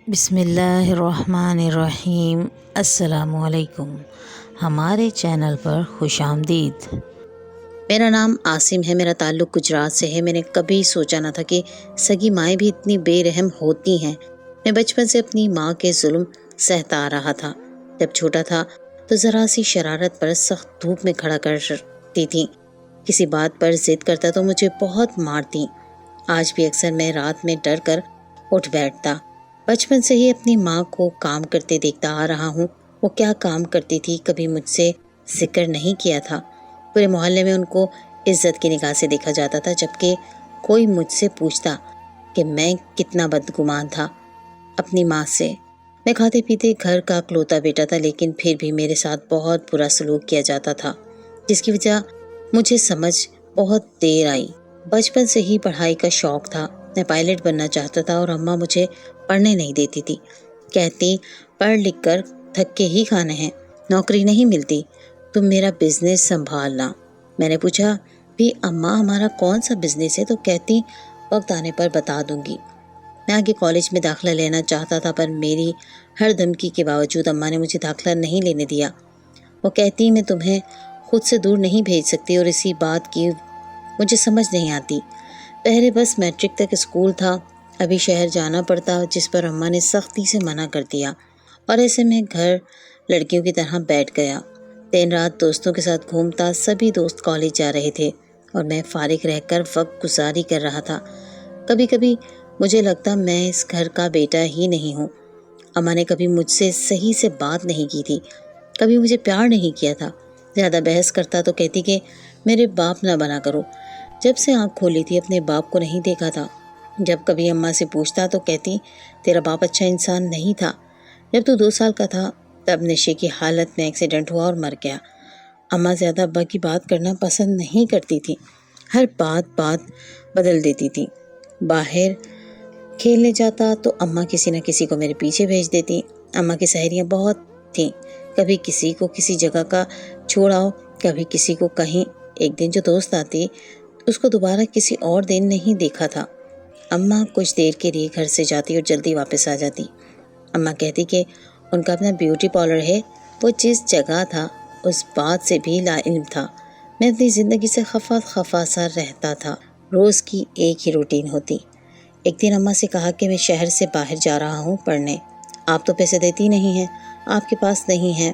بسم اللہ الرحمن الرحیم۔ السلام علیکم، ہمارے چینل پر خوش آمدید۔ میرا نام عاصم ہے، میرا تعلق گجرات سے ہے۔ میں نے کبھی سوچا نہ تھا کہ سگی مائیں بھی اتنی بے رحم ہوتی ہیں۔ میں بچپن سے اپنی ماں کے ظلم سہتا آ رہا تھا۔ جب چھوٹا تھا تو ذرا سی شرارت پر سخت دھوپ میں کھڑا کرتی تھی۔ کسی بات پر ضد کرتا تو مجھے بہت مارتی۔ آج بھی اکثر میں رات میں ڈر کر اٹھ بیٹھتا۔ بچپن سے ہی اپنی ماں کو کام کرتے دیکھتا آ رہا ہوں۔ وہ کیا کام کرتی تھی کبھی مجھ سے ذکر نہیں کیا تھا۔ پورے محلے میں ان کو عزت کی نگاہ سے دیکھا جاتا تھا، جبکہ کوئی مجھ سے پوچھتا کہ میں کتنا بدگمان تھا اپنی ماں سے۔ میں کھاتے پیتے گھر کا اکلوتا بیٹا تھا، لیکن پھر بھی میرے ساتھ بہت برا سلوک کیا جاتا تھا، جس کی وجہ مجھے سمجھ بہت دیر آئی۔ بچپن سے ہی پڑھائی کا شوق تھا۔ میں پائلٹ بننا چاہتا تھا اور اماں مجھے پڑھنے نہیں دیتی تھی۔ کہتی پڑھ لکھ کر تھکے ہی کھانے ہیں، نوکری نہیں ملتی، تم میرا بزنس سنبھالنا۔ میں نے پوچھا بھی اماں ہمارا کون سا بزنس ہے؟ تو کہتی وقت آنے پر بتا دوں گی۔ میں آگے کالج میں داخلہ لینا چاہتا تھا، پر میری ہر دھمکی کے باوجود اماں نے مجھے داخلہ نہیں لینے دیا۔ وہ کہتی میں تمہیں خود سے دور نہیں بھیج سکتی، اور اسی بات کی مجھے سمجھ نہیں آتی۔ پہلے بس میٹرک تک اسکول تھا، ابھی شہر جانا پڑتا، جس پر اماں نے سختی سے منع کر دیا، اور ایسے میں گھر لڑکیوں کی طرح بیٹھ گیا۔ دن رات دوستوں کے ساتھ گھومتا، سبھی دوست کالج جا رہے تھے اور میں فارغ رہ کر وقت گزاری کر رہا تھا۔ کبھی کبھی مجھے لگتا میں اس گھر کا بیٹا ہی نہیں ہوں۔ اماں نے کبھی مجھ سے صحیح سے بات نہیں کی تھی، کبھی مجھے پیار نہیں کیا تھا۔ زیادہ بحث کرتا تو کہتی کہ میرے باپ نہ بنا کرو۔ جب سے آنکھ کھولی تھی اپنے باپ کو نہیں دیکھا تھا۔ جب کبھی اماں سے پوچھتا تو کہتی تیرا باپ اچھا انسان نہیں تھا، جب تو 2 سال کا تھا تب نشے کی حالت میں ایکسیڈنٹ ہوا اور مر گیا۔ اماں زیادہ ابا کی بات کرنا پسند نہیں کرتی تھی، ہر بات بدل دیتی تھی۔ باہر کھیلنے جاتا تو اماں کسی نہ کسی کو میرے پیچھے بھیج دیتی۔ اماں کی سہیلیاں بہت تھیں، کبھی کسی کو کسی جگہ کا چھوڑاؤ، کبھی کسی کو کہیں۔ ایک دن جو دوست آتی اس کو دوبارہ کسی اور دن نہیں دیکھا تھا۔ اماں کچھ دیر کے لیے گھر سے جاتی اور جلدی واپس آ جاتی۔ اماں کہتی کہ ان کا اپنا بیوٹی پارلر ہے۔ وہ جس جگہ تھا اس بات سے بھی لا علم تھا۔ میں اپنی زندگی سے خفا سا رہتا تھا۔ روز کی ایک ہی روٹین ہوتی۔ ایک دن اماں سے کہا کہ میں شہر سے باہر جا رہا ہوں پڑھنے، آپ تو پیسے دیتی نہیں ہیں، آپ کے پاس نہیں ہیں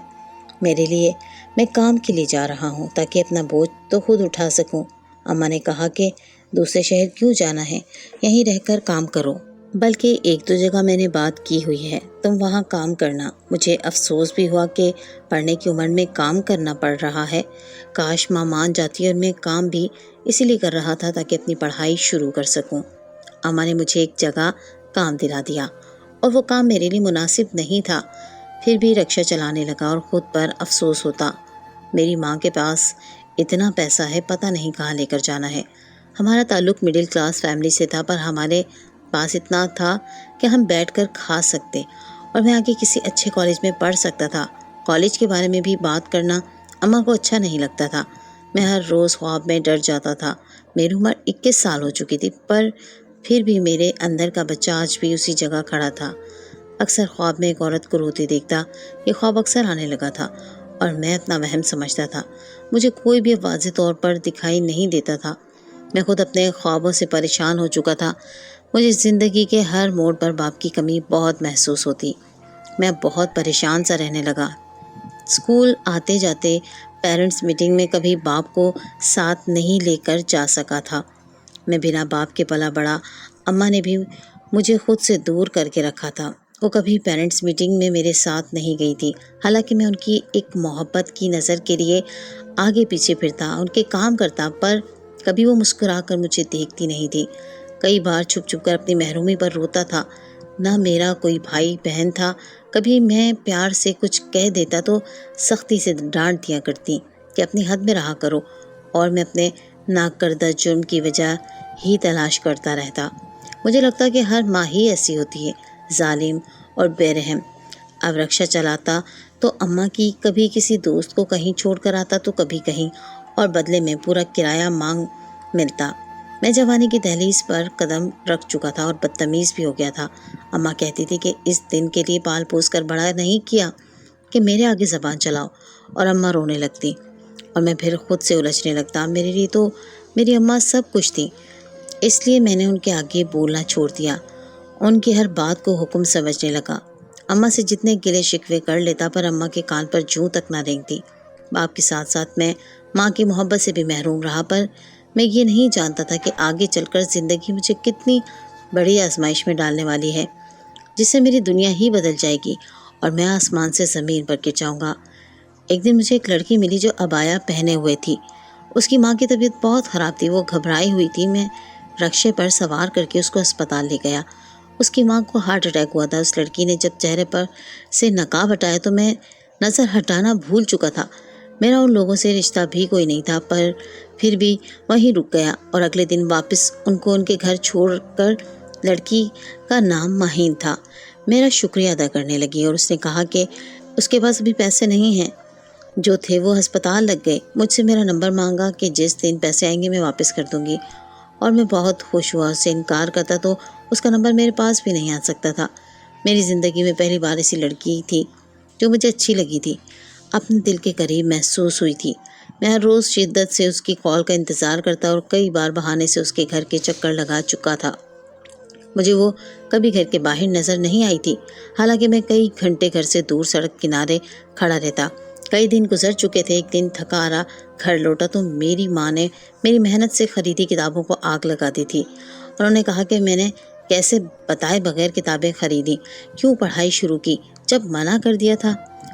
میرے لیے، میں کام کے لیے جا رہا ہوں تاکہ اپنا بوجھ تو خود اٹھا سکوں۔ اماں نے کہا کہ دوسرے شہر کیوں جانا ہے، یہیں رہ کر کام کرو، بلکہ 1-2 جگہ میں نے بات کی ہوئی ہے، تم وہاں کام کرنا۔ مجھے افسوس بھی ہوا کہ پڑھنے کی عمر میں کام کرنا پڑ رہا ہے۔ کاش ماں مان جاتی، اور میں کام بھی اسی لیے کر رہا تھا تاکہ اپنی پڑھائی شروع کر سکوں۔ اماں نے مجھے ایک جگہ کام دلا دیا، اور وہ کام میرے لیے مناسب نہیں تھا۔ پھر بھی رکشہ چلانے لگا اور خود پر افسوس ہوتا، میری ماں کے پاس اتنا پیسہ ہے، پتہ نہیں کہاں لے کر جانا ہے۔ ہمارا تعلق مڈل کلاس فیملی سے تھا، پر ہمارے پاس اتنا تھا کہ ہم بیٹھ کر کھا سکتے، اور میں آگے کسی اچھے کالج میں پڑھ سکتا تھا۔ کالج کے بارے میں بھی بات کرنا اماں کو اچھا نہیں لگتا تھا۔ میں ہر روز خواب میں ڈر جاتا تھا۔ میری عمر 21 سال ہو چکی تھی، پر پھر بھی میرے اندر کا بچہ آج بھی اسی جگہ کھڑا تھا۔ اکثر خواب میں ایک عورت کو روتی دیکھتا، یہ خواب اکثر آنے لگا تھا، اور میں اپنا وہم سمجھتا تھا۔ مجھے کوئی بھی واضح طور پر دکھائی نہیں دیتا تھا۔ میں خود اپنے خوابوں سے پریشان ہو چکا تھا۔ مجھے زندگی کے ہر موڑ پر باپ کی کمی بہت محسوس ہوتی۔ میں بہت پریشان سا رہنے لگا۔ اسکول آتے جاتے پیرنٹس میٹنگ میں کبھی باپ کو ساتھ نہیں لے کر جا سکا تھا۔ میں بنا باپ کے پلا بڑا۔ اماں نے بھی مجھے خود سے دور کر کے رکھا تھا۔ وہ کبھی پیرنٹس میٹنگ میں میرے ساتھ نہیں گئی تھی، حالانکہ میں ان کی ایک محبت کی نظر کے لیے آگے پیچھے پھرتا، ان کے کام کرتا، پر کبھی وہ مسکرا کر مجھے دیکھتی نہیں تھی۔ کئی بار چھپ چھپ کر اپنی محرومی پر روتا تھا۔ نہ میرا کوئی بھائی بہن تھا۔ کبھی میں پیار سے کچھ کہہ دیتا تو سختی سے ڈانٹ دیا کرتی کہ اپنی حد میں رہا کرو، اور میں اپنے ناکردہ جرم کی وجہ ہی تلاش کرتا رہتا۔ مجھے لگتا کہ ہر ماں ہی ایسی ہوتی ہے، ظالم اور بے رحم۔ اب رکشہ چلاتا تو اماں کی کبھی کسی دوست کو کہیں چھوڑ کر آتا تو کبھی کہیں، اور بدلے میں پورا کرایہ مانگ ملتا۔ میں جوانی کی دہلیز پر قدم رکھ چکا تھا اور بدتمیز بھی ہو گیا تھا۔ اماں کہتی تھی کہ اس دن کے لیے پال پوس کر بڑا نہیں کیا کہ میرے آگے زبان چلاؤ، اور اماں رونے لگتی اور میں پھر خود سے الجھنے لگتا۔ میرے لیے تو میری اماں سب کچھ تھی، اس لیے میں نے ان کے آگے بولنا چھوڑ دیا، ان کی ہر بات کو حکم سمجھنے لگا۔ اماں سے جتنے گلے شکوے کر لیتا پر اماں کے کان پر جوں تک نہ رینگتی۔ باپ کے ساتھ ساتھ میں ماں کی محبت سے بھی محروم رہا، پر میں یہ نہیں جانتا تھا کہ آگے چل کر زندگی مجھے کتنی بڑی آزمائش میں ڈالنے والی ہے، جس سے میری دنیا ہی بدل جائے گی اور میں آسمان سے زمین پر گر جاؤں گا۔ ایک دن مجھے ایک لڑکی ملی جو عبایا پہنے ہوئے تھی۔ اس کی ماں کی طبیعت بہت خراب تھی، وہ گھبرائی ہوئی تھی۔ میں رکشے پر سوار کر کے اس کو اسپتال لے گیا۔ اس کی ماں کو ہارٹ اٹیک ہوا تھا۔ اس لڑکی نے جب چہرے پر سے نقاب ہٹایا تو میں نظر ہٹانا بھول چکا تھا۔ میرا ان لوگوں سے رشتہ بھی کوئی نہیں تھا، پر پھر بھی وہیں رک گیا اور اگلے دن واپس ان کو ان کے گھر چھوڑ کر لڑکی کا نام ماہین تھا میرا شکریہ ادا کرنے لگی، اور اس نے کہا کہ اس کے پاس ابھی پیسے نہیں ہیں، جو تھے وہ ہسپتال لگ گئے۔ مجھ سے میرا نمبر مانگا کہ جس دن پیسے آئیں گے میں واپس کر دوں گی، اور میں بہت خوش ہوا۔ اس سے انکار کرتا تو اس کا نمبر میرے پاس بھی نہیں آ سکتا تھا۔ میری زندگی میں پہلی بار ایسی لڑکی تھی جو مجھے اچھی لگی تھی، اپنے دل کے قریب محسوس ہوئی تھی۔ میں ہر روز شدت سے اس کی کال کا انتظار کرتا اور کئی بار بہانے سے اس کے گھر کے چکر لگا چکا تھا۔ مجھے وہ کبھی گھر کے باہر نظر نہیں آئی تھی، حالانکہ میں کئی گھنٹے گھر سے دور سڑک کنارے کھڑا رہتا۔ کئی دن گزر چکے تھے۔ ایک دن تھکا ہارا گھر لوٹا تو میری ماں نے میری محنت سے خریدی کتابوں کو آگ لگا دی تھی۔ انہوں نے کہا کہ میں نے کیسے بتائے بغیر کتابیں خریدی، کیوں پڑھائی شروع کی جب منع کر دیا تھا۔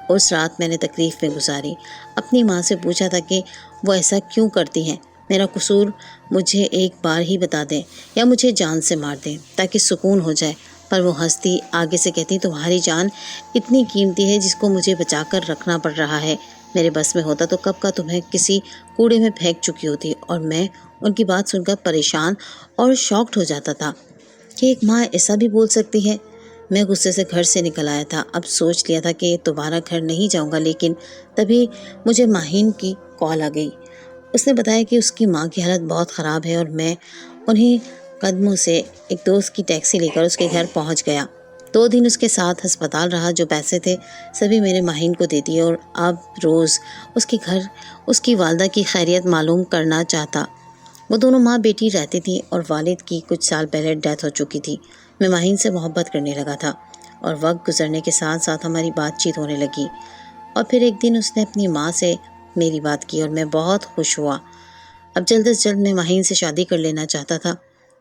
اس رات میں نے تکلیف میں گزاری۔ اپنی ماں سے پوچھا تھا کہ وہ ایسا کیوں کرتی ہیں، میرا قصور مجھے ایک بار ہی بتا دیں یا مجھے جان سے مار دیں تاکہ سکون ہو جائے، پر وہ ہنستی آگے سے کہتی تمہاری جان اتنی قیمتی ہے جس کو مجھے بچا کر رکھنا پڑ رہا ہے، میرے بس میں ہوتا تو کب کا تمہیں کسی کوڑے میں پھینک چکی ہوتی۔ اور میں ان کی بات سن کر پریشان اور شاکڈ ہو جاتا تھا کہ ایک ماں ایسا بھی بول سکتی ہے۔ میں غصے سے گھر سے نکل آیا تھا۔ اب سوچ لیا تھا کہ دوبارہ گھر نہیں جاؤں گا، لیکن تبھی مجھے ماہین کی کال آ گئی۔ اس نے بتایا کہ اس کی ماں کی حالت بہت خراب ہے، اور میں انہیں قدموں سے ایک دوست کی ٹیکسی لے کر اس کے گھر پہنچ گیا۔ 2 دن اس کے ساتھ ہسپتال رہا۔ جو پیسے تھے سبھی میرے ماہین کو دے دیے، اور اب روز اس کے گھر اس کی والدہ کی خیریت معلوم کرنا چاہتا۔ وہ دونوں ماں بیٹی رہتی تھیں، اور والد کی کچھ سال پہلے ڈیتھ ہو چکی تھی۔ میں ماہین سے محبت کرنے لگا تھا، اور وقت گزرنے کے ساتھ ساتھ ہماری بات چیت ہونے لگی، اور پھر ایک دن اس نے اپنی ماں سے میری بات کی اور میں بہت خوش ہوا۔ اب جلد از جلد میں ماہین سے شادی کر لینا چاہتا تھا،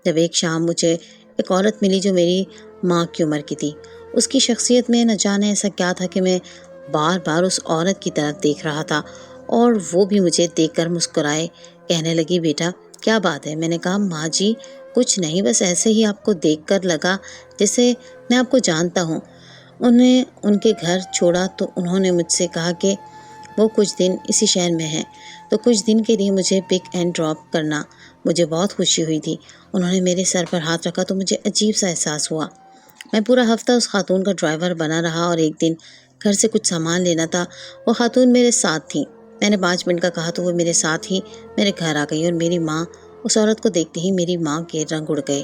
جب ایک شام مجھے ایک عورت ملی جو میری ماں کی عمر کی تھی۔ اس کی شخصیت میں نہ جانے ایسا کیا تھا کہ میں بار بار اس عورت کی طرف دیکھ رہا تھا، اور وہ بھی مجھے دیکھ کر مسکرائے۔ کہنے لگی بیٹا کیا بات ہے؟ میں نے کہا ماں جی کچھ نہیں، بس ایسے ہی آپ کو دیکھ کر لگا جیسے میں آپ کو جانتا ہوں۔ انہیں ان کے گھر چھوڑا تو انہوں نے مجھ سے کہا کہ وہ کچھ دن اسی شہر میں ہیں، تو کچھ دن کے لیے مجھے پک اینڈ ڈراپ کرنا۔ مجھے بہت خوشی ہوئی تھی۔ انہوں نے میرے سر پر ہاتھ رکھا تو مجھے عجیب سا احساس ہوا۔ میں پورا ہفتہ اس خاتون کا ڈرائیور بنا رہا، اور ایک دن گھر سے کچھ سامان لینا تھا۔ وہ خاتون میرے ساتھ تھی۔ میں نے 5 منٹ کا کہا تو وہ میرے ساتھ ہی میرے گھر آ گئی، اور میری ماں اس عورت کو دیکھتے ہی میری ماں کے رنگ اڑ گئے،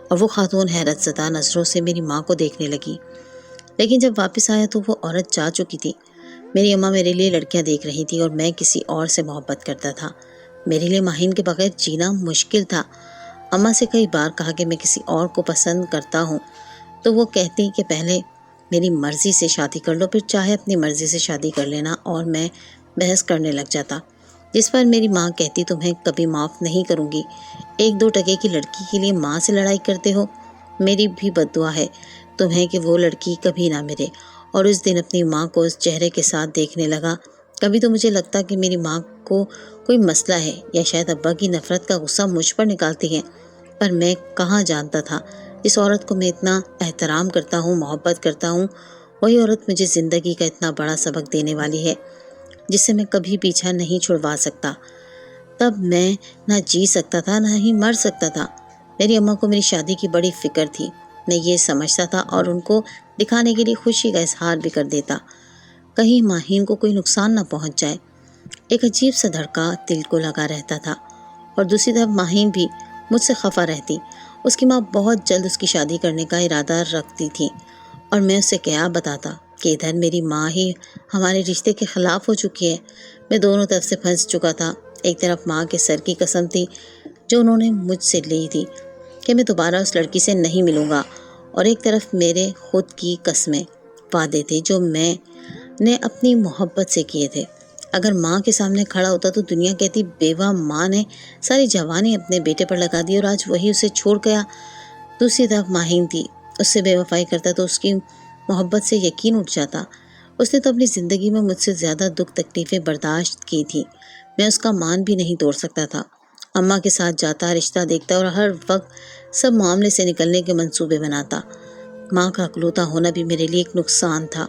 اور وہ خاتون حیرت زدہ نظروں سے میری ماں کو دیکھنے لگی۔ لیکن جب واپس آیا تو وہ عورت جا چکی تھی۔ میری اماں میرے لیے لڑکیاں دیکھ رہی تھی، اور میں کسی اور سے محبت کرتا تھا۔ میرے لیے ماہین کے بغیر جینا مشکل تھا۔ اماں سے کئی بار کہا کہ میں کسی اور کو پسند کرتا ہوں، تو وہ کہتی کہ پہلے میری مرضی سے شادی کر لو، پھر چاہے اپنی مرضی سے شادی کر لینا، اور میں بحث کرنے لگ جاتا، جس پر میری ماں کہتی تمہیں کبھی معاف نہیں کروں گی، 1-2 ٹکے کی لڑکی کے لیے ماں سے لڑائی کرتے ہو۔ میری بھی بد دعا ہے تمہیں کہ وہ لڑکی کبھی نہ ملے۔ اور اس دن اپنی ماں کو اس چہرے کے ساتھ دیکھنے لگا۔ کبھی تو مجھے لگتا کہ میری ماں کو کوئی مسئلہ ہے، یا شاید ابا کی نفرت کا غصہ مجھ پر نکالتی ہیں، پر میں کہاں جانتا تھا جس عورت کو میں اتنا احترام کرتا ہوں، محبت کرتا ہوں، وہی عورت مجھے زندگی کا اتنا بڑا سبق دینے والی ہے جس سے میں کبھی پیچھا نہیں چھڑوا سکتا۔ تب میں نہ جی سکتا تھا نہ ہی مر سکتا تھا۔ میری اماں کو میری شادی کی بڑی فکر تھی، میں یہ سمجھتا تھا، اور ان کو دکھانے کے لیے خوشی کا اظہار بھی کر دیتا، کہیں ماہین کو کوئی نقصان نہ پہنچ جائے۔ ایک عجیب سا دھڑکا دل کو لگا رہتا تھا، اور دوسری طرف ماہین بھی مجھ سے خفا رہتی۔ اس کی ماں بہت جلد اس کی شادی کرنے کا ارادہ رکھتی تھی اور میں اسے کیا بتاتا کہ ادھر میری ماں ہی ہمارے رشتے کے خلاف ہو چکی ہے۔ میں دونوں طرف سے پھنس چکا تھا۔ ایک طرف ماں کے سر کی قسم تھی جو انہوں نے مجھ سے لی تھی کہ میں دوبارہ اس لڑکی سے نہیں ملوں گا، اور ایک طرف میرے خود کی قسمیں، وعدے تھے جو میں نے اپنی محبت سے کیے تھے۔ اگر ماں کے سامنے کھڑا ہوتا تو دنیا کہتی بیوہ ماں نے ساری جوانی اپنے بیٹے پر لگا دی اور آج وہی اسے چھوڑ گیا۔ دوسری طرف ماہین تھی، اس سے بے وفائی کرتا تو اس کی محبت سے یقین اٹھ جاتا۔ اس نے تو اپنی زندگی میں مجھ سے زیادہ دکھ تکلیفیں برداشت کی تھی، میں اس کا مان بھی نہیں توڑ سکتا تھا۔ اماں کے ساتھ جاتا، رشتہ دیکھتا اور ہر وقت سب معاملے سے نکلنے کے منصوبے بناتا۔ ماں کا اکلوتا ہونا بھی میرے لیے ایک نقصان تھا،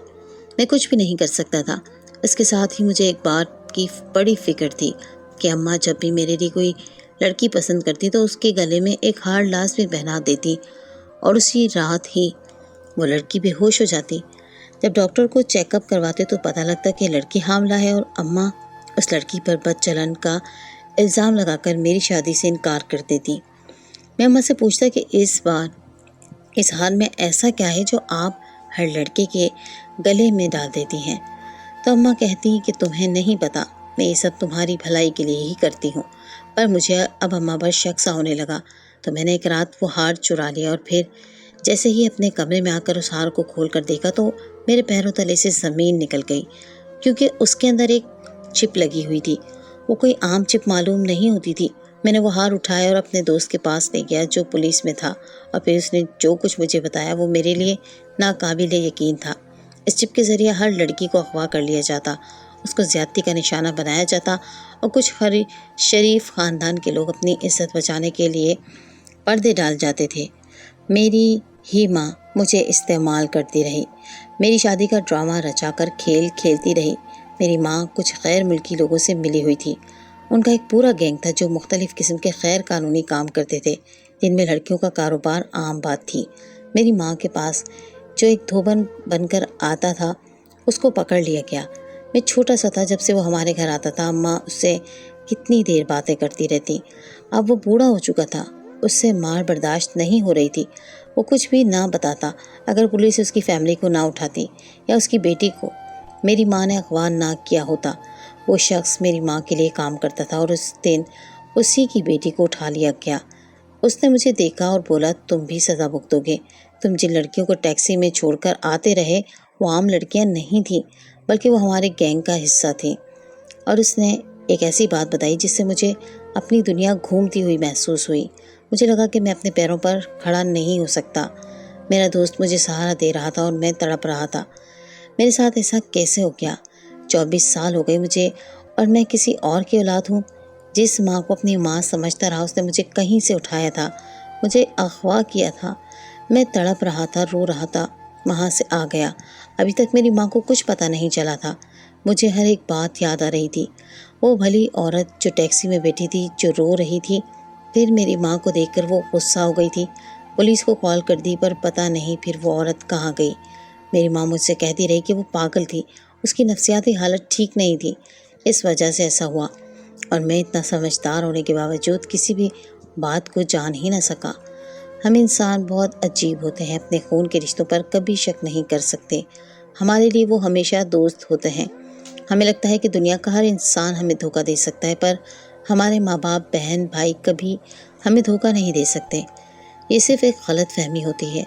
میں کچھ بھی نہیں کر سکتا تھا۔ اس کے ساتھ ہی مجھے ایک بات کی بڑی فکر تھی کہ اماں جب بھی میرے لیے کوئی لڑکی پسند کرتی تو اس کے گلے میں ایک ہار لازمی پہنا دیتی اور اسی رات ہی وہ لڑکی بے ہوش ہو جاتی۔ جب ڈاکٹر کو چیک اپ کرواتے تو پتہ لگتا کہ لڑکی حاملہ ہے اور اماں اس لڑکی پر بد چلن کا الزام لگا کر میری شادی سے انکار کر دیتی۔ میں اماں سے پوچھتا کہ اس بار اس حال میں ایسا کیا ہے جو آپ ہر لڑکے کے گلے میں ڈال دیتی ہیں؟ تو اماں کہتی کہ تمہیں نہیں پتا، میں یہ سب تمہاری بھلائی کے لیے ہی کرتی ہوں۔ پر مجھے اب اماں پر شک سا ہونے لگا تو میں نے ایک رات وہ ہار چرا لیا اور پھر جیسے ہی اپنے کمرے میں آ کر اس ہار کو کھول کر دیکھا تو میرے پیروں تلے سے زمین نکل گئی، کیونکہ اس کے اندر ایک چپ لگی ہوئی تھی۔ وہ کوئی عام چپ معلوم نہیں ہوتی تھی۔ میں نے وہ ہار اٹھایا اور اپنے دوست کے پاس لے گیا جو پولیس میں تھا، اور پھر اس نے جو کچھ مجھے بتایا وہ میرے لیے ناقابل یقین تھا۔ اس چپ کے ذریعے ہر لڑکی کو اغوا کر لیا جاتا، اس کو زیادتی کا نشانہ بنایا جاتا اور کچھ شریف خاندان کے لوگ اپنی عزت بچانے کے لیے پردے ڈال جاتے تھے۔ میری ہی ماں مجھے استعمال کرتی رہی، میری شادی کا ڈرامہ رچا کر کھیل کھیلتی رہی۔ میری ماں کچھ غیر ملکی لوگوں سے ملی ہوئی تھی، ان کا ایک پورا گینگ تھا جو مختلف قسم کے غیر قانونی کام کرتے تھے، جن میں لڑکیوں کا کاروبار عام بات تھی۔ میری ماں کے پاس جو ایک دھوبن بن کر آتا تھا اس کو پکڑ لیا گیا۔ میں چھوٹا سا تھا جب سے وہ ہمارے گھر آتا تھا، اماں اس سے کتنی دیر باتیں کرتی رہتی۔ اب وہ بوڑھا ہو چکا تھا، اس سے مار برداشت نہیں ہو رہی تھی، وہ کچھ بھی نہ بتاتا اگر پولیس اس کی فیملی کو نہ اٹھاتی یا اس کی بیٹی کو میری ماں نے اغوا نہ کیا ہوتا۔ وہ شخص میری ماں کے لیے کام کرتا تھا اور اس دن اسی کی بیٹی کو اٹھا لیا گیا۔ اس نے مجھے دیکھا اور بولا تم بھی سزا بھگتو گے۔ تم جن لڑکیوں کو ٹیکسی میں چھوڑ کر آتے رہے وہ عام لڑکیاں نہیں تھیں، بلکہ وہ ہمارے گینگ کا حصہ تھیں۔ اور اس نے ایک ایسی بات بتائی جس سے مجھے اپنی دنیا گھومتی ہوئی محسوس ہوئی۔ مجھے لگا کہ میں اپنے پیروں پر کھڑا نہیں ہو سکتا۔ میرا دوست مجھے سہارا دے رہا تھا اور میں تڑپ رہا تھا۔ میرے ساتھ ایسا کیسے ہو گیا؟ 24 سال ہو گئے مجھے اور میں کسی اور کی اولاد ہوں۔ جس ماں کو اپنی ماں سمجھتا رہا اس نے مجھے کہیں سے اٹھایا تھا، مجھے اغوا کیا تھا۔ میں تڑپ رہا تھا، رو رہا تھا، وہاں سے آ گیا۔ ابھی تک میری ماں کو کچھ پتہ نہیں چلا تھا۔ مجھے ہر ایک بات یاد آ رہی تھی، وہ بھلی عورت جو ٹیکسی میں بیٹھی تھی، جو رو رہی تھی۔ پھر میری ماں کو دیکھ کر وہ غصہ ہو گئی تھی، پولیس کو کال کر دی پر پتہ نہیں پھر وہ عورت کہاں گئی۔ میری ماں مجھ سے کہتی رہی کہ وہ پاگل تھی، اس کی نفسیاتی حالت ٹھیک نہیں تھی، اس وجہ سے ایسا ہوا، اور میں اتنا سمجھدار ہونے کے باوجود کسی بھی بات کو جان ہی نہ سکا۔ ہم انسان بہت عجیب ہوتے ہیں، اپنے خون کے رشتوں پر کبھی شک نہیں کر سکتے۔ ہمارے لیے وہ ہمیشہ دوست ہوتے ہیں۔ ہمیں لگتا ہے کہ دنیا کا ہر انسان ہمیں دھوکہ دے سکتا ہے، پر ہمارے ماں باپ، بہن، بھائی کبھی ہمیں دھوکہ نہیں دے سکتے۔ یہ صرف ایک غلط فہمی ہوتی ہے۔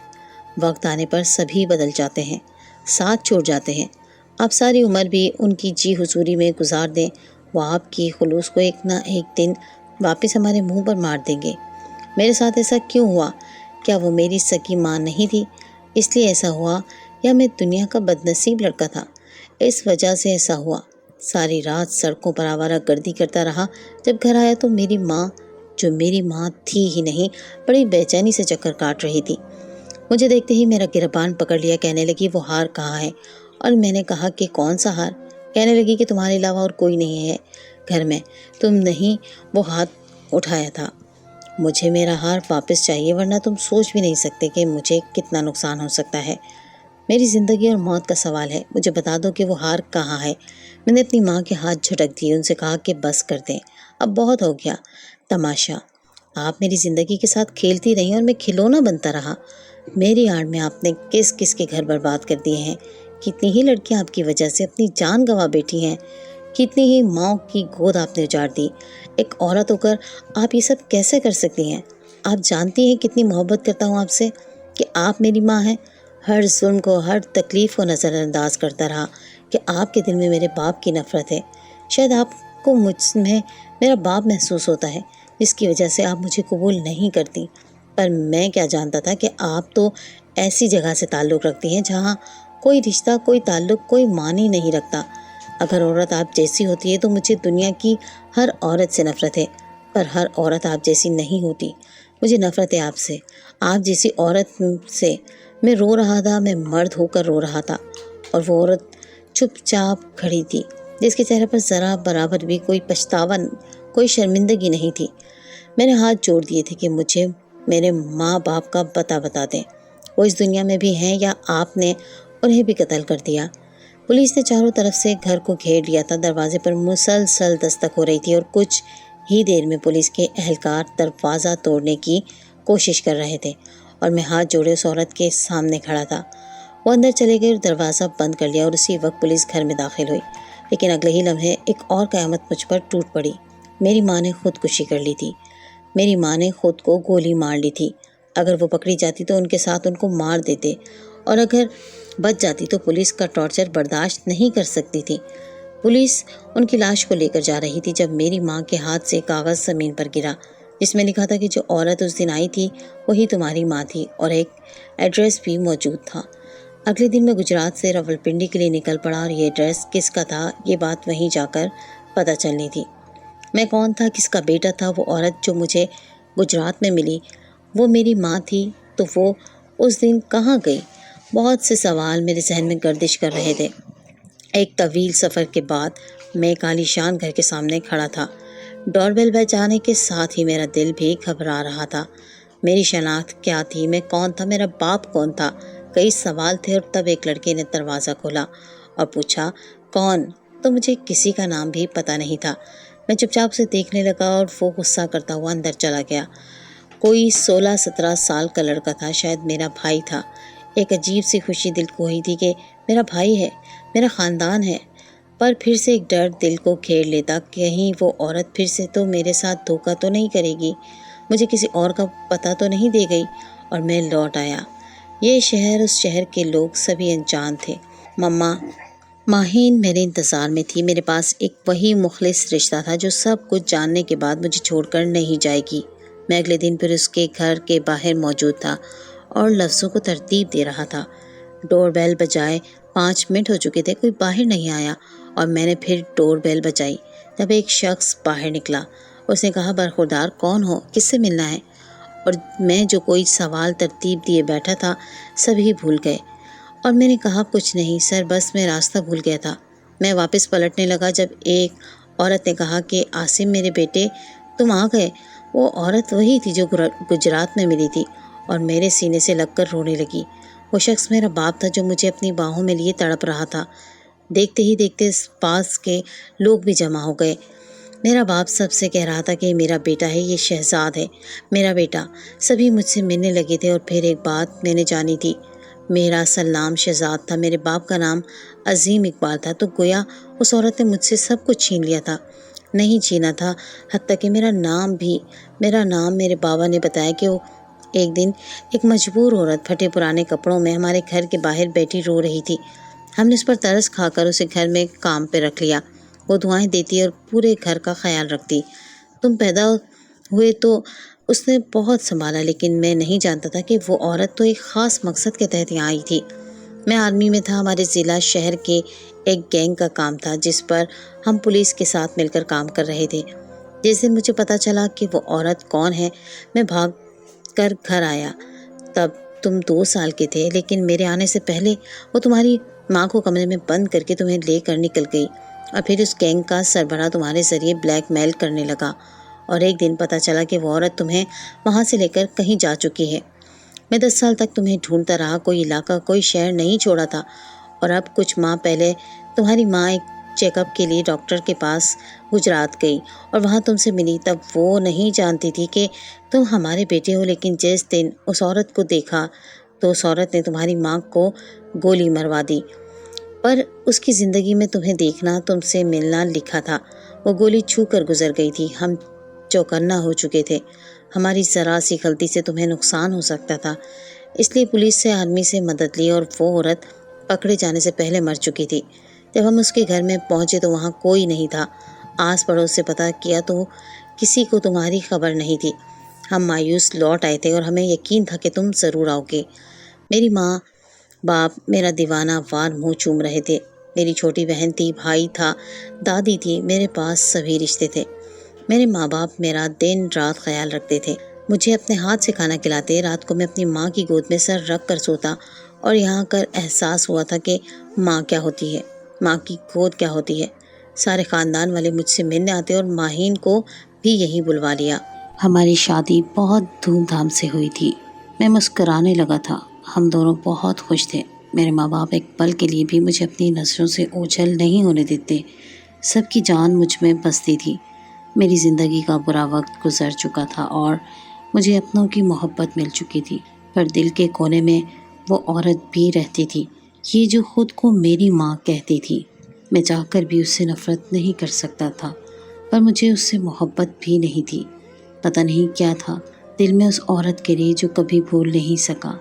وقت آنے پر سبھی بدل جاتے ہیں، ساتھ چھوڑ جاتے ہیں۔ آپ ساری عمر بھی ان کی جی حضوری میں گزار دیں، وہ آپ کی خلوص کو ایک نہ ایک دن واپس ہمارے منہ پر مار دیں گے۔ میرے ساتھ ایسا کیوں ہوا؟ کیا وہ میری سکی ماں نہیں تھی اس لیے ایسا ہوا، یا میں دنیا کا بد نصیب لڑکا تھا اس وجہ سے ایسا ہوا؟ ساری رات سڑکوں پر آوارہ گردی کرتا رہا۔ جب گھر آیا تو میری ماں، جو میری ماں تھی ہی نہیں، بڑی بے چینی سے چکر کاٹ رہی تھی۔ مجھے دیکھتے ہی میرا گریبان پکڑ لیا، کہنے لگی وہ ہار کہاں ہے؟ اور میں نے کہا کہ کون سا ہار؟ کہنے لگی کہ تمہارے علاوہ اور کوئی نہیں ہے گھر میں، تم نہیں وہ ہاتھ اٹھایا تھا۔ مجھے میرا ہار واپس چاہیے، ورنہ تم سوچ بھی نہیں سکتے کہ مجھے کتنا نقصان ہو سکتا ہے۔ میری زندگی اور موت کا سوال ہے، مجھے بتا دو کہ وہ ہار کہاں ہے۔ میں نے اپنی ماں کے ہاتھ جھٹک دیے، ان سے کہا کہ بس کر دیں، اب بہت ہو گیا تماشا۔ آپ میری زندگی کے ساتھ کھیلتی رہی اور میں کھلونا بنتا رہا۔ میری آڑ میں آپ نے کس کس کے گھر برباد کر دیے ہیں، کتنی ہی لڑکیاں آپ کی وجہ سے اپنی جان گنوا بیٹھی ہیں، کتنی ہی ماں کی گود آپ نے اجاڑ دی۔ ایک عورت ہو کر آپ یہ سب کیسے کر سکتی ہیں؟ آپ جانتی ہیں کتنی محبت کرتا ہوں آپ سے، کہ آپ میری ماں ہیں۔ ہر ظلم کو، ہر تکلیف کو نظر انداز کرتا رہا کہ آپ کے دل میں میرے باپ کی نفرت ہے۔ شاید آپ کو مجھ میں میرا باپ محسوس ہوتا ہے، جس کی وجہ سے آپ مجھے قبول نہیں کرتی۔ پر میں کیا جانتا تھا کہ آپ تو ایسی جگہ سے تعلق رکھتی ہیں جہاں کوئی رشتہ، کوئی تعلق، کوئی معنی نہیں رکھتا۔ اگر عورت آپ جیسی ہوتی ہے تو مجھے دنیا کی ہر عورت سے نفرت ہے، پر ہر عورت آپ جیسی نہیں ہوتی۔ مجھے نفرت ہے آپ سے، آپ جیسی عورت سے۔ میں رو رہا تھا، میں مرد ہو کر رو رہا تھا، اور وہ عورت چپ چاپ کھڑی تھی، جس کے چہرے پر ذرا برابر بھی کوئی پچھتاوا، کوئی شرمندگی نہیں تھی۔ میں نے ہاتھ جوڑ دیے تھے کہ مجھے میرے ماں باپ کا پتہ بتا دیں، وہ اس دنیا میں بھی ہیں یا آپ نے انہیں بھی قتل کر دیا۔ پولیس نے چاروں طرف سے گھر کو گھیر لیا تھا۔ دروازے پر مسلسل دستک ہو رہی تھی اور کچھ ہی دیر میں پولیس کے اہلکار دروازہ توڑنے کی کوشش کر رہے تھے، اور میں ہاتھ جوڑے اس عورت کے سامنے کھڑا تھا۔ وہ اندر چلے گئے اور دروازہ بند کر لیا، اور اسی وقت پولیس گھر میں داخل ہوئی۔ لیکن اگلے ہی لمحے ایک اور قیامت مجھ پر ٹوٹ پڑی۔ میری ماں نے خودکشی کر لی تھی۔ میری ماں نے خود کو گولی مار لی تھی۔ اگر وہ پکڑی جاتی تو ان کے ساتھ ان کو مار دیتے، اور اگر بچ جاتی تو پولیس کا ٹارچر برداشت نہیں کر سکتی تھی۔ پولیس ان کی لاش کو لے کر جا رہی تھی جب میری ماں کے ہاتھ سے کاغذ زمین پر گرا، جس میں لکھا تھا کہ جو عورت اس دن آئی تھی وہی تمہاری ماں تھی، اور ایک ایڈریس بھی موجود تھا۔ اگلے دن میں گجرات سے راولپنڈی کے لیے نکل پڑا، اور یہ ایڈریس کس کا تھا یہ بات وہیں جا کر پتہ چلنی تھی۔ میں کون تھا، کس کا بیٹا تھا؟ وہ عورت جو مجھے گجرات میں ملی وہ میری ماں تھی، تو وہ اس دن کہاں گئی؟ بہت سے سوال میرے ذہن میں گردش کر رہے تھے۔ ایک طویل سفر کے بعد میں ایک عالیشان گھر کے سامنے کھڑا تھا۔ ڈور بیل بج جانے کے ساتھ ہی میرا دل بھی گھبرا رہا تھا۔ میری شناخت کیا تھی؟ میں کون تھا؟ میرا باپ کون تھا؟ کئی سوال تھے، اور تب ایک لڑکے نے دروازہ کھولا اور پوچھا، کون؟ تو مجھے کسی کا نام بھی پتہ نہیں تھا۔ میں چپ چاپ سے دیکھنے لگا، اور وہ غصہ کرتا ہوا اندر چلا گیا۔ کوئی 16-17 سال کا لڑکا تھا، شاید میرا بھائی تھا۔ ایک عجیب سی خوشی دل کو ہوئی تھی کہ میرا بھائی ہے، میرا خاندان ہے، پر پھر سے ایک ڈر دل کو گھیر لیتا، کہیں وہ عورت پھر سے تو میرے ساتھ دھوکہ تو نہیں کرے گی، مجھے کسی اور کا پتہ تو نہیں دے گئی۔ اور میں لوٹ آیا۔ یہ شہر، اس شہر کے لوگ سبھی انجان تھے۔ ماما ماہین میرے انتظار میں تھی۔ میرے پاس ایک وہی مخلص رشتہ تھا جو سب کچھ جاننے کے بعد مجھے چھوڑ کر نہیں جائے گی۔ میں اگلے دن پھر اس کے گھر کے باہر موجود تھا اور لفظوں کو ترتیب دے رہا تھا۔ ڈور بیل بجائے 5 منٹ ہو چکے تھے، کوئی باہر نہیں آیا، اور میں نے پھر ڈور بیل بجائی۔ جب ایک شخص باہر نکلا، اس نے کہا، برخوردار کون ہو؟ کس سے ملنا ہے؟ اور میں جو کوئی سوال ترتیب دیے بیٹھا تھا سبھی بھول گئے، اور میں نے کہا، کچھ نہیں سر، بس میں راستہ بھول گیا تھا۔ میں واپس پلٹنے لگا جب ایک عورت نے کہا کہ عاصم میرے بیٹے، تم آ گئے۔ وہ عورت وہی تھی جو گجرات میں ملی تھی، اور میرے سینے سے لگ کر رونے لگی۔ وہ شخص میرا باپ تھا جو مجھے اپنی باہوں میں لیے تڑپ رہا تھا۔ دیکھتے ہی دیکھتے پاس کے لوگ بھی جمع ہو گئے۔ میرا باپ سب سے کہہ رہا تھا کہ یہ میرا بیٹا ہے، یہ شہزاد ہے، میرا بیٹا۔ سبھی مجھ سے ملنے لگے تھے، اور پھر ایک بات میں نے جانی تھی، میرا اصل نام شہزاد تھا، میرے باپ کا نام عظیم اقبال تھا، تو گویا اس عورت نے مجھ سے سب کچھ چھین لیا تھا۔ نہیں چھینا تھا، حتیٰ کہ میرا نام میرے بابا نے بتایا کہ وہ ایک دن ایک مجبور عورت پھٹے پرانے کپڑوں میں ہمارے گھر کے باہر بیٹھی رو رہی تھی۔ ہم نے اس پر ترس کھا کر اسے گھر میں کام پہ رکھ لیا۔ وہ دعائیں دیتی اور پورے گھر کا خیال رکھتی۔ تم پیدا ہوئے تو اس نے بہت سنبھالا، لیکن میں نہیں جانتا تھا کہ وہ عورت تو ایک خاص مقصد کے تحت یہاں آئی تھی۔ میں آرمی میں تھا، ہمارے ضلع شہر کے ایک گینگ کا کام تھا جس پر ہم پولیس کے ساتھ مل کر کام کر رہے تھے۔ جس دن مجھے پتہ چلا کہ وہ عورت کون ہے، میں بھاگ کر گھر آیا۔ تب تم 2 سال کے تھے، لیکن میرے آنے سے پہلے وہ تمہاری ماں کو کمرے میں بند کر کے تمہیں لے کر نکل گئی، اور پھر اس گینگ کا سربراہ تمہارے ذریعے بلیک میل کرنے لگا، اور ایک دن پتہ چلا کہ وہ عورت تمہیں وہاں سے لے کر کہیں جا چکی ہے۔ میں 10 سال تک تمہیں ڈھونڈتا رہا، کوئی علاقہ، کوئی شہر نہیں چھوڑا تھا، اور اب کچھ ماہ پہلے تمہاری ماں ایک چیک اپ کے لیے ڈاکٹر کے پاس گجرات گئی اور وہاں تم سے ملی، تب وہ نہیں جانتی تھی کہ تم ہمارے بیٹے ہو، لیکن جس دن اس عورت کو دیکھا تو اس عورت نے تمہاری ماں کو گولی مروا دی، پر اس کی زندگی میں تمہیں دیکھنا، تم سے ملنا لکھا تھا۔ وہ گولی چھو کر گزر گئی تھی۔ ہم چوکنا ہو چکے تھے، ہماری ذرا سی غلطی سے تمہیں نقصان ہو سکتا تھا، اس لیے پولیس سے آرمی سے مدد لی اور وہ عورت پکڑے جانے سے پہلے مر چکی تھی۔ جب ہم اس کے گھر میں پہنچے تو وہاں کوئی نہیں تھا۔ آس پڑوس سے پتہ کیا تو کسی کو تمہاری خبر نہیں تھی۔ ہم مایوس لوٹ آئے تھے اور ہمیں یقین تھا کہ تم ضرور آؤ گے۔ میری ماں باپ میرا دیوانہ وار منہ چوم رہے تھے۔ میری چھوٹی بہن تھی، بھائی تھا، دادی تھی، میرے پاس سبھی رشتے تھے۔ میرے ماں باپ میرا دن رات خیال رکھتے تھے، مجھے اپنے ہاتھ سے کھانا کھلاتے، رات کو میں اپنی ماں کی گود میں سر رکھ کر سوتا اور یہاں کر احساس ہوا تھا کہ ماں کیا ہوتی ہے، ماں کی گود کیا ہوتی ہے۔ سارے خاندان والے مجھ سے ملنے آتے اور ماہین کو بھی یہیں بلوا لیا۔ ہماری شادی بہت دھوم دھام سے ہوئی تھی۔ میں مسکرانے لگا تھا، ہم دونوں بہت خوش تھے۔ میرے ماں باپ ایک پل کے لیے بھی مجھے اپنی نظروں سے اوجھل نہیں ہونے دیتے۔ سب کی جان مجھ میں بستی تھی۔ میری زندگی کا برا وقت گزر چکا تھا اور مجھے اپنوں کی محبت مل چکی تھی، پر دل کے کونے میں وہ عورت بھی رہتی تھی، یہ جو خود کو میری ماں کہتی تھی۔ میں چاہ کر بھی اس سے نفرت نہیں کر سکتا تھا، پر مجھے اس سے محبت بھی نہیں تھی۔ پتہ نہیں کیا تھا دل میں اس عورت کے لیے جو کبھی بھول نہیں سکا۔